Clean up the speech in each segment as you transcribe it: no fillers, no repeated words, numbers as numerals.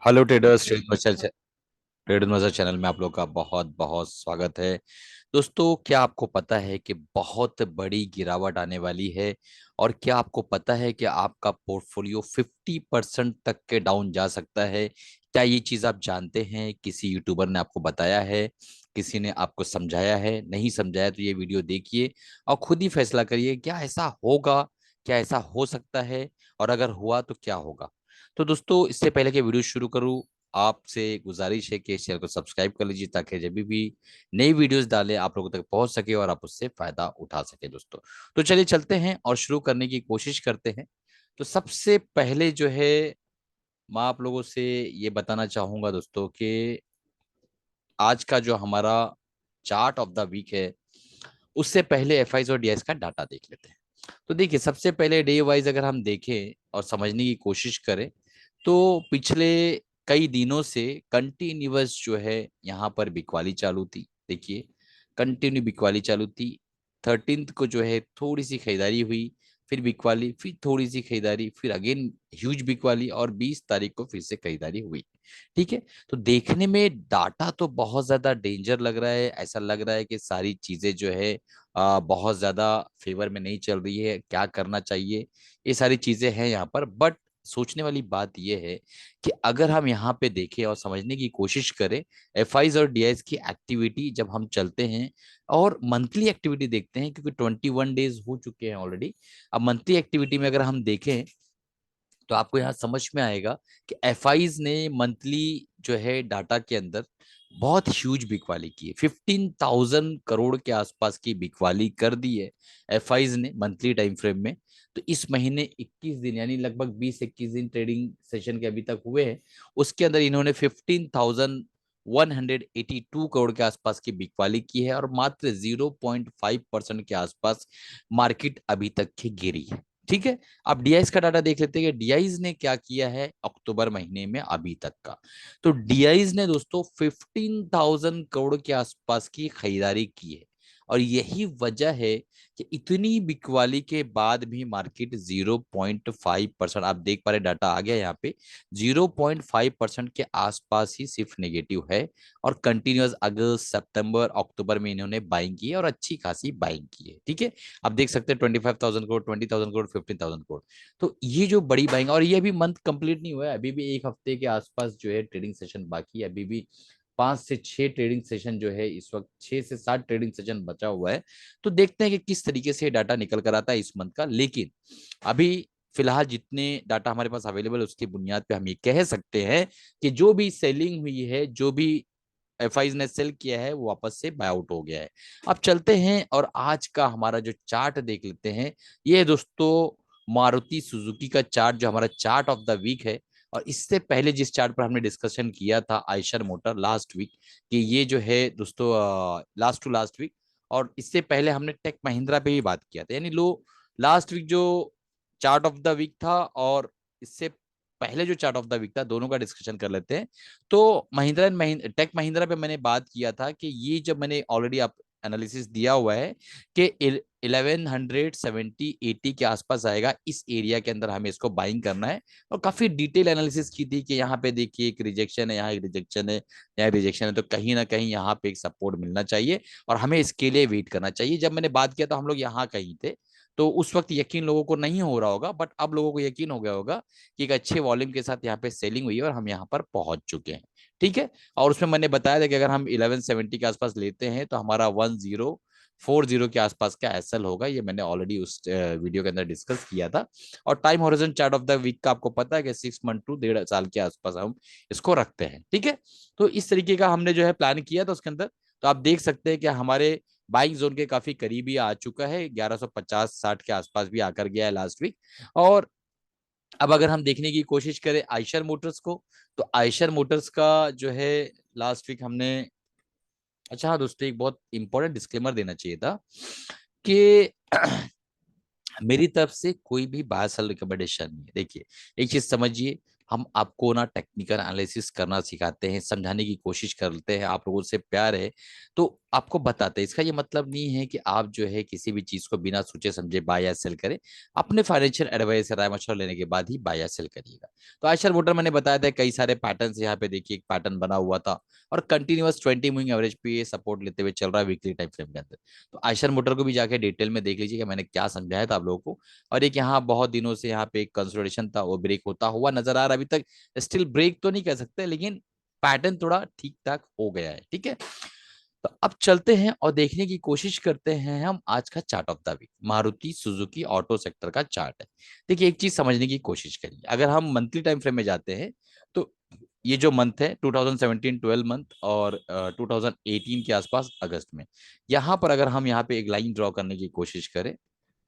Hello traders, trader master channel में आप लोग का बहुत बहुत स्वागत है। दोस्तों, क्या आपको पता है कि बहुत बड़ी गिरावट आने वाली है? और क्या आपको पता है कि आपका पोर्टफोलियो 50% तक के डाउन जा सकता है? क्या ये चीज़ आप जानते हैं? किसी यूट्यूबर ने आपको बताया है? किसी ने आपको समझाया है? नहीं समझाया तो ये वीडियो देखिए और खुद ही फैसला करिए, क्या ऐसा होगा? क्या ऐसा हो सकता है? और अगर हुआ तो क्या होगा? तो दोस्तों, इससे पहले कि वीडियो शुरू करूं, आपसे गुजारिश है कि इस चैनल को सब्सक्राइब कर लीजिए ताकि जब भी नई वीडियोस डालें आप लोगों तक पहुंच सके और आप उससे फायदा उठा सके दोस्तों। तो चलिए चलते हैं और शुरू करने की कोशिश करते हैं। तो सबसे पहले जो है, मैं आप लोगों से ये बताना चाहूंगा दोस्तों कि आज का जो हमारा चार्ट ऑफ द वीक है, उससे पहले एफआईज और डीआईज का डाटा देख लेते हैं। तो देखिए, सबसे पहले डे वाइज अगर हम देखें और समझने की कोशिश करें तो पिछले कई दिनों से कंटिन्यूअस जो है यहाँ पर बिकवाली चालू थी। देखिए, कंटिन्यू बिकवाली चालू थी। 13th को जो है थोड़ी सी खरीदारी हुई, फिर बिकवाली, फिर थोड़ी सी खरीदारी, फिर अगेन ह्यूज बिकवाली और 20 तारीख को फिर से खरीदारी हुई। ठीक है। तो देखने में डाटा तो बहुत ज्यादा डेंजर लग रहा है। ऐसा लग रहा है कि सारी चीजें जो है बहुत ज्यादा फेवर में नहीं चल रही है। क्या करना चाहिए, ये सारी चीजें हैं यहाँ पर। बट सोचने वाली बात यह है कि अगर हम यहाँ पे देखें और समझने की कोशिश करें एफआईज और डीआईज की एक्टिविटी, जब हम चलते हैं और मंथली एक्टिविटी देखते हैं, क्योंकि 21 डेज हो चुके हैं ऑलरेडी। अब मंथली एक्टिविटी में अगर हम देखें तो आपको यहाँ समझ में आएगा कि एफआईज ने मंथली जो है डाटा के अंदर बहुत ह्यूज बिकवाली की है। 15,000 करोड़ के आसपास की बिकवाली कर दी है एफआईज ने मंथली टाइम फ्रेम में। तो इस महीने 21 दिन यानी लगभग 20-21 दिन ट्रेडिंग सेशन के अभी तक हुए हैं, उसके अंदर इन्होंने 15,182 करोड़ के आसपास की बिकवाली की है और मात्र 0.5% के आसपास मार्केट अभी तक की गिरी है। ठीक है। अब डीआईज का डाटा देख लेते हैं कि डीआईज ने क्या किया है अक्टूबर महीने में अभी तक का। तो डीआईज ने दोस्तों 15,000 करोड़ के आसपास की खरीदारी की है। और यही वजह है कि इतनी बिकवाली के बाद भी मार्केट 0.5%, आप देख पा रहे डाटा आ गया यहाँ पे, 0.5% के आसपास ही सिर्फ नेगेटिव है। और कंटिन्यूअस अगस्त सितंबर अक्टूबर में इन्होंने बाइंग की है और अच्छी खासी बाइंग की है। ठीक है। आप देख सकते हैं 25,000 करोड़, 20,000 करोड़, 15,000 करोड़। तो ये जो बड़ी बाइंग, और ये अभी मंथ कंप्लीट नहीं हुआ है, अभी भी एक हफ्ते के आसपास जो है ट्रेडिंग सेशन बाकी है। अभी भी 5 से 6 ट्रेडिंग सेशन जो है, इस वक्त 6 से 7 ट्रेडिंग सेशन बचा हुआ है। तो देखते हैं कि किस तरीके से डाटा निकल कर आता है इस मंथ का। लेकिन अभी फिलहाल जितने डाटा हमारे पास अवेलेबल है उसकी बुनियाद पे हम ये कह सकते हैं कि जो भी सेलिंग हुई है, जो भी एफआईज ने सेल किया है, वो वापस से बाय आउट हो गया है। अब चलते हैं और आज का हमारा जो चार्ट देख लेते हैं। ये है दोस्तों मारुति सुजुकी का चार्ट, जो हमारा चार्ट ऑफ द वीक है। और इससे पहले जिस चार्ट पर हमने डिस्कशन किया था आयशर मोटर लास्ट वीक, कि ये जो है दोस्तों लास्ट टू लास्ट वीक, और इससे पहले हमने टेक महिंद्रा पे भी बात किया था। यानी लो, लास्ट वीक जो चार्ट ऑफ द वीक था और इससे पहले जो चार्ट ऑफ द वीक था, दोनों का डिस्कशन कर लेते हैं। तो महिंद्रा एंड महिंद्रा, टेक महिंद्रा पे मैंने बात किया था कि ये जब मैंने ऑलरेडी आप एनालिसिस दिया हुआ है कि 1170-80 के आसपास आएगा, इस एरिया के अंदर हमें इसको बाइंग करना है। और काफी डिटेल एनालिसिस की थी कि यहाँ पे देखिए एक रिजेक्शन है, यहाँ एक रिजेक्शन है, यहाँ रिजेक्शन है, तो कहीं ना कहीं यहाँ पे एक सपोर्ट मिलना चाहिए और हमें इसके लिए वेट करना चाहिए। जब मैंने बात किया तो हम लोग यहाँ कहीं थे, तो उस वक्त यकीन लोगों को नहीं हो रहा होगा, बट अब लोगों को यकीन हो गया होगा कि एक अच्छे वॉल्यूम के साथ यहाँ पे सेलिंग हुई है और हम यहाँ पर पहुंच चुके हैं। ठीक है। और उसमें मैंने बताया था कि अगर हम 1170 के आसपास लेते हैं तो हमारा 1040 के आसपास का एसएल होगा। ये मैंने ऑलरेडी उस वीडियो के अंदर डिस्कस किया था। और time horizon chart of the week का आपको पता है कि 6 मंथ टू 1.5 साल के आसपास हम इसको रखते हैं। ठीक है। तो इस तरीके का हमने जो है प्लान किया था उसके अंदर। तो आप देख सकते हैं कि हमारे बाइंग जोन के काफी करीब ही आ चुका है, 1150-60 के आसपास भी आकर गया है लास्ट वीक। और अब अगर हम देखने की कोशिश करें आयशर मोटर्स को, तो आयशर मोटर्स का जो है लास्ट वीक हमने, अच्छा हाँ दोस्तों, एक बहुत इंपॉर्टेंट डिस्क्लेमर देना चाहिए था कि मेरी तरफ से कोई भी बाय सेल रिकमेंडेशन नहीं है। देखिए, एक चीज समझिए, हम आपको ना टेक्निकल एनालिसिस करना सिखाते हैं, समझाने की कोशिश करते हैं, आप लोगों से प्यार है तो आपको बताते हैं। इसका ये मतलब नहीं है कि आप जो है किसी भी चीज को बिना सोचे समझे बाय या सेल करें। अपने फाइनेंशियल एडवाइस राय मशवरा लेने के बाद ही बाय या सेल करिएगा। तो आयशर मोटर मैंने बताया था कई सारे पैटर्न, यहाँ पे देखिए एक पैटर्न बना हुआ था और कंटिन्यूअस 20 मूविंग एवरेज पे सपोर्ट लेते हुए चल रहा है वीकली टाइम फ्रेम के अंदर। तो आयशर मोटर को भी जाके डिटेल में देख लीजिए कि मैंने क्या समझाया था आप लोगों को। और एक यहाँ बहुत दिनों से यहाँ पे एक कंसोलिडेशन था, वो ब्रेक होता हुआ नजर आ रहा है। अभी तक स्टिल ब्रेक तो नहीं कह सकते, लेकिन पैटर्न थोड़ा ठीक ठाक हो गया है। ठीक है, तो अब चलते हैं और देखने की कोशिश करते हैं हम आज का chart of the week, Maruti Suzuki auto sector का चार्ट है। देखिए एक चीज समझने की कोशिश करिए, अगर हम मंथली टाइम फ्रेम में जाते हैं तो ये जो मंथ है 2017 12 मंथ और 2018 के आसपास अगस्त में, यहाँ पर अगर हम यहाँ पे एक लाइन ड्रॉ करने की कोशिश करें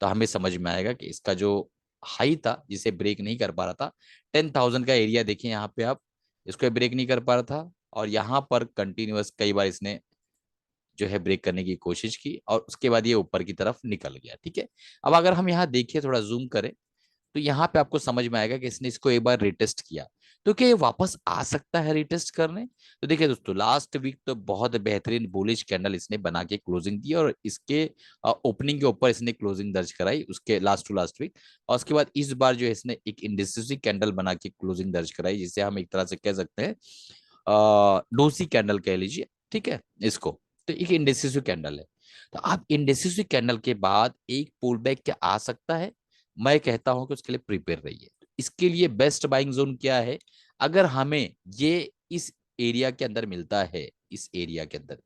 तो हमें समझ में आएगा कि इसका जो हाई था जिसे ब्रेक नहीं कर पा रहा था, 10,000 का एरिया देखिए यहाँ पे आप, इसको ब्रेक नहीं कर पा रहा था और यहाँ पर कंटिन्यूअस कई बार इसने जो है ब्रेक करने की कोशिश की और उसके बाद ये ऊपर की तरफ निकल गया। ठीक है, अब अगर हम यहाँ देखिए थोड़ा जूम करें तो यहाँ पे आपको समझ में आएगा कि इसने इसको एक बार रिटेस्ट किया, तो क्या ये वापस आ सकता है रिटेस्ट करने। तो देखिए दोस्तों लास्ट वीक तो बहुत बेहतरीन बुलिश कैंडल इसने बना के क्लोजिंग दी और इसके ओपनिंग के ऊपर इसने क्लोजिंग दर्ज कराई उसके लास्ट टू लास्ट वीक। और उसके बाद इस बार जो है इसने एक इंडिसिसिव कैंडल बना के क्लोजिंग दर्ज कराई, जिसे हम एक तरह से कह सकते हैं डोसी कैंडल कह लीजिए। ठीक है इसको, तो एक इंडेसिसिव कैंडल है। तो आप इंडेसिसिव कैंडल के बाद एक पुल बैक क्या आ सकता है, मैं कहता हूं कि उसके लिए प्रिपेयर रहिए। तो इसके लिए बेस्ट बाइंग जोन क्या है, अगर हमें ये इस एरिया के अंदर मिलता है, इस एरिया के अंदर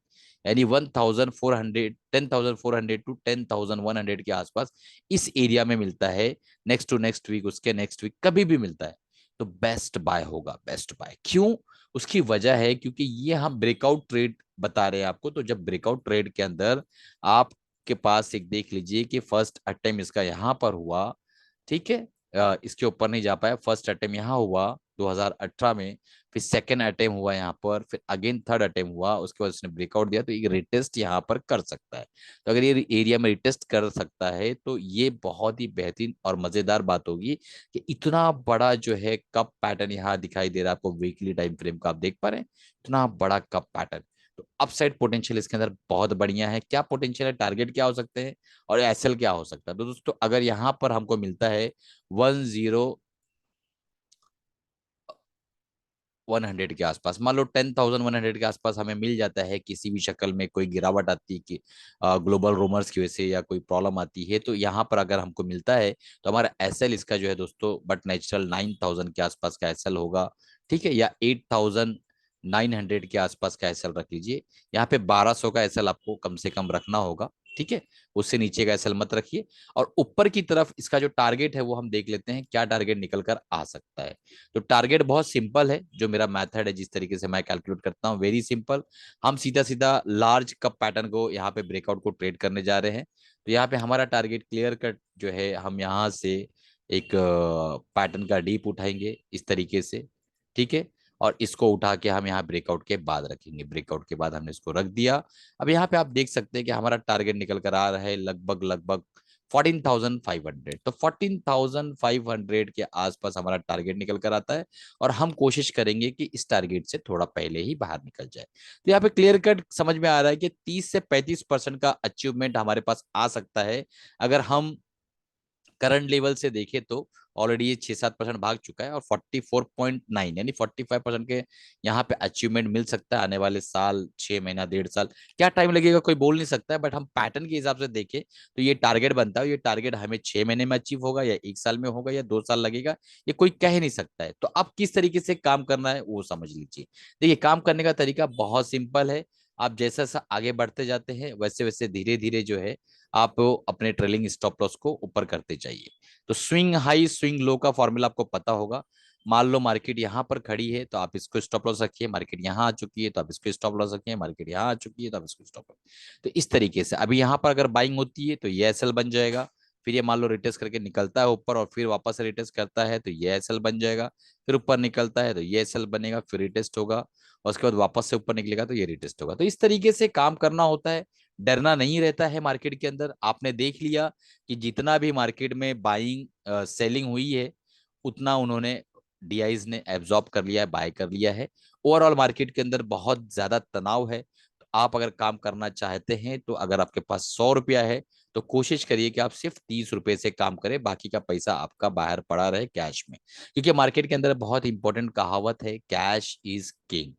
यानी 1400 10,400 टू 10,100 के आसपास इस एरिया में मिलता है, नेक्स्ट टू नेक्स्ट वीक उसके नेक्स्ट वीक कभी भी मिलता है, तो बेस्ट बाय होगा। बेस्ट बाय क्यों, उसकी वजह है क्योंकि ये हम ब्रेकआउट ट्रेड बता रहे हैं आपको। तो जब ब्रेकआउट ट्रेड के अंदर आपके पास एक देख लीजिए कि फर्स्ट अटेम्प्ट इसका यहाँ पर हुआ, ठीक है, इसके ऊपर नहीं जा पाया, फर्स्ट अटेम्प्ट यहाँ हुआ 2018 में, फिर सेकेंड अटेम्प्ट हुआ यहाँ पर, फिर अगेन थर्ड अटेम्प्ट हुआ, उसके बाद उसने ब्रेकआउट दिया, तो ये रिटेस्ट यहाँ पर कर सकता है। तो अगर ये एरिया में रिटेस्ट कर सकता है तो ये बहुत ही बेहतरीन और मजेदार बात होगी कि इतना बड़ा जो है कप पैटर्न यहाँ दिखाई दे रहा है आपको, वीकली टाइम फ्रेम का आप देख पा रहे हैं, इतना बड़ा कप पैटर्न। तो अपसाइड पोटेंशियल इसके अंदर बहुत बढ़िया है। क्या पोटेंशियल है, टारगेट क्या हो सकते हैं और एसएल क्या हो सकता है। तो दोस्तों अगर यहाँ पर हमको मिलता है 10,100 के आसपास, मान लो 10,100 के आसपास हमें मिल जाता है, किसी भी शक्ल में कोई गिरावट आती है कि ग्लोबल रूमर्स की वजह से या कोई प्रॉब्लम आती है, तो यहाँ पर अगर हमको मिलता है तो हमारा एसएल इसका जो है दोस्तों बट नेचुरल 9,000 के आसपास का एसएल होगा। ठीक है, या 8,900 के आसपास का एसएल रख लीजिए। यहाँ पे 1,200 का एसएल आपको कम से कम रखना होगा। ठीक है, उससे नीचे का एसएल मत रखिए। और ऊपर की तरफ इसका जो टारगेट है वो हम देख लेते हैं, क्या टारगेट निकल कर आ सकता है। तो टारगेट बहुत सिंपल है, जो मेरा मेथड है जिस तरीके से मैं कैलकुलेट करता हूँ, वेरी सिंपल। हम सीधा सीधा लार्ज कप पैटर्न को यहाँ पे ब्रेकआउट को ट्रेड करने जा रहे हैं। तो यहाँ पे हमारा टारगेट क्लियर कट जो है, हम यहाँ से एक पैटर्न का डीप उठाएंगे इस तरीके से। ठीक है, और इसको उठा के हम यहाँ ब्रेकआउट के बाद रखेंगे, ब्रेकआउट के बाद हमने इसको रख दिया। अब यहाँ पे आप देख सकते हैं कि हमारा टारगेट निकल कर आ रहा है लगभग लगभग 14,500। तो 14,500 के आसपास हमारा टारगेट निकल कर आता है और हम कोशिश करेंगे कि इस टारगेट से थोड़ा पहले ही बाहर निकल जाए। तो यहाँ पे क्लियर कट समझ में आ रहा है कि 30 से 35% का अचीवमेंट हमारे पास आ सकता है। अगर हम करंट लेवल से देखें तो ऑलरेडी ये 6-7% भाग चुका है और 44.9 यानी 45% के यहाँ पे अचीवमेंट मिल सकता है आने वाले साल, 6 महीना, 1.5 साल, क्या टाइम लगेगा कोई बोल नहीं सकता है। बट हम पैटर्न के हिसाब से देखें तो ये टारगेट बनता है, ये टारगेट हमें 6 महीने में अचीव होगा या 1 साल में होगा या 2 साल लगेगा, ये कोई कह नहीं सकता है। तो अब किस तरीके से काम करना है वो समझ लीजिए। देखिए काम करने का तरीका बहुत सिंपल है, आप जैसा सा आगे बढ़ते जाते हैं वैसे वैसे धीरे धीरे जो है आप अपने ट्रेलिंग स्टॉप लॉस को ऊपर करते जाइए। तो स्विंग हाई स्विंग लो का फॉर्मूला आपको पता होगा। मान लो मार्केट यहाँ पर खड़ी है तो आप इसको स्टॉप लॉस रखिए, मार्केट यहाँ आ चुकी है तो आप इसको स्टॉप लॉस रखिए, मार्केट यहाँ आ चुकी है तो आप इसको स्टॉप लॉस। तो इस तरीके से अभी यहाँ पर अगर बाइंग होती है तो ये एसएल बन जाएगा, फिर ये मान लो रिटेस्ट करके निकलता है ऊपर और फिर वापस से रिटेस्ट करता है तो ये एसएल बन जाएगा, फिर ऊपर निकलता है तो ये एसएल बनेगा, फिर रिटेस्ट होगा और उसके बाद वापस से ऊपर निकलेगा तो ये रिटेस्ट होगा। तो इस तरीके से काम करना होता है, डरना नहीं रहता है मार्केट के अंदर। आपने देख लिया कि जितना भी मार्केट में बाइंग सेलिंग हुई है उतना उन्होंने डीआईज ने एब्जॉर्ब कर लिया है, बाय कर लिया है। ओवरऑल मार्केट के अंदर बहुत ज्यादा तनाव है। तो आप अगर काम करना चाहते हैं, तो अगर आपके पास 100 रुपया है, तो कोशिश करिए कि आप सिर्फ 30 रुपए से काम करें, बाकी का पैसा आपका बाहर पड़ा रहे कैश में। क्योंकि मार्केट के अंदर बहुत इंपॉर्टेंट कहावत है, कैश इज किंग।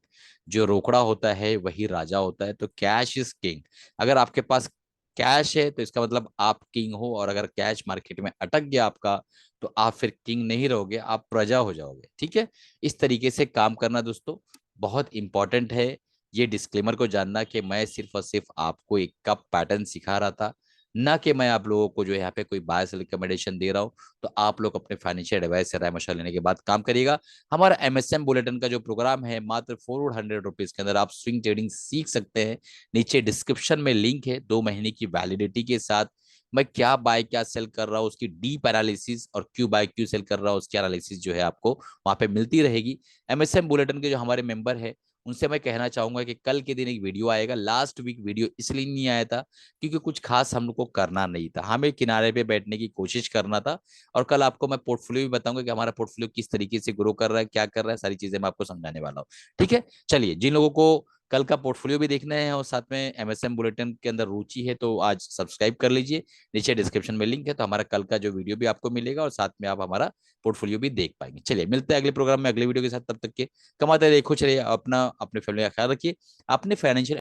जो रोकड़ा होता है वही राजा होता है, तो कैश इज किंग। अगर आपके पास कैश है तो इसका मतलब आप किंग हो, और अगर कैश मार्केट में अटक गया आपका, तो आप फिर किंग नहीं रहोगे, आप प्रजा हो जाओगे। ठीक है, इस तरीके से काम करना दोस्तों बहुत इंपॉर्टेंट है। ये डिस्क्लेमर को जानना कि मैं सिर्फ और सिर्फ आपको एक कप पैटर्न सिखा रहा था, ना कि मैं आप लोगों को जो यहाँ पे कोई बायस रिकमेंडेशन दे रहा हूँ। तो आप लोग अपने फाइनेंशियल एडवाइस से राय मशवरा लेने के बाद काम करिएगा। हमारा एमएसएम बुलेटिन का जो प्रोग्राम है, मात्र 400 रुपीज के अंदर आप स्विंग ट्रेडिंग सीख सकते हैं। नीचे डिस्क्रिप्शन में लिंक है, 2 महीने की वैलिडिटी के साथ। मैं क्या बाय क्या सेल कर रहा हूँ उसकी डीप एनालिसिस, और क्यों बाय क्यों सेल कर रहा हूँ उसकी एनालिसिस जो है आपको वहां पे मिलती रहेगी। एमएसएम बुलेटिन के जो हमारे मेंबर है, उनसे मैं कहना चाहूंगा कि कल के दिन एक वीडियो आएगा। लास्ट वीक वीडियो इसलिए नहीं आया था क्योंकि कुछ खास हम लोग को करना नहीं था, हमें किनारे पे बैठने की कोशिश करना था। और कल आपको मैं पोर्टफोलियो भी बताऊंगा कि हमारा पोर्टफोलियो किस तरीके से ग्रो कर रहा है, क्या कर रहा है, सारी चीजें मैं आपको समझाने वाला हूँ। ठीक है, चलिए, जिन लोगों को कल का पोर्टफोलियो भी देखना है और साथ में एमएसएम बुलेटिन के अंदर रुचि है, तो आज सब्सक्राइब कर लीजिए। नीचे डिस्क्रिप्शन में लिंक है, तो हमारा कल का जो वीडियो भी आपको मिलेगा, और साथ में आप हमारा पोर्टफोलियो भी देख पाएंगे। चलिए, मिलते हैं अगले प्रोग्राम में अगले वीडियो के साथ। तब तक के कमाते रहिए, खुश रहिए, अपना अपने फैमिली का ख्याल रखिए, अपने फाइनेंशियल